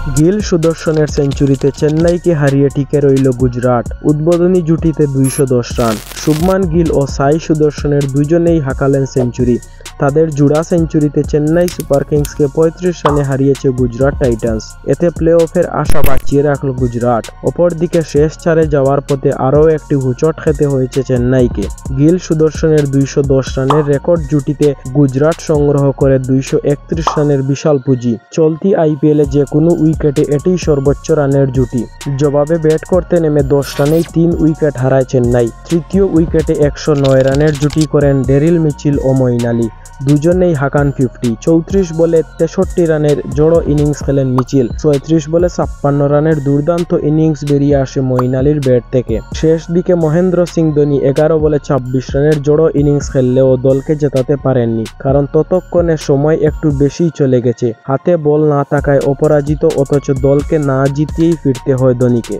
গিল সুদর্শনের সেঞ্চুরিতে চেন্নাইকে হারিয়ে টিকে রইল গুজরাট। উদ্বোধনী জুটিতে 210 রান। শুভমান গিল ও সাই সুদর্শনের দুজনেই হাঁকালেন সেঞ্চুরি। তাদের জোড়া সেঞ্চুরিতে চেন্নাই সুপার কিংসকে 35 রানে হারিয়েছে গুজরাট টাইটান্স। এতে প্লে অফের আশা বাঁচিয়ে রাখল গুজরাট। অপরদিকে শেষ 4-এ যাওয়ার পথে আরও একটি হুচট খেতে হয়েছে চেন্নাইকে। গিল সুদর্শনের 210 রানের রেকর্ড জুটিতে গুজরাট সংগ্রহ করে 231 রানের বিশাল পুঁজি। চলতি আইপিএলে যে কোনো উইকেটে এটিই সর্বোচ্চ রানের জুটি। জবাবে ব্যাট করতে নেমে 10 রানেই 3 উইকেট হারায় চেন্নাই। তৃতীয় উইকেটে 109 রানের জুটি করেন ডেরিল মিচেল ও মঈন আলী। দুজনেই হাঁকান 50। 34 বলে 63 রানের জোড়ো ইনিংস খেলেন মিচেল। 36 বলে 56 রানের দুর্দান্ত ইনিংস বেরিয়ে আসে মঈন আলীর ব্যাট থেকে। শেষ দিকে মহেন্দ্র সিং ধোনি 11 বলে 26 রানের জোড়ো ইনিংস খেললেও দলকে জেতাতে পারেননি, কারণ ততক্ষণে সময় একটু বেশিই চলে গেছে। হাতে বল না থাকায় অপরাজিত, অথচ দলকে না জিতিয়েই ফিরতে হয় ধোনিকে।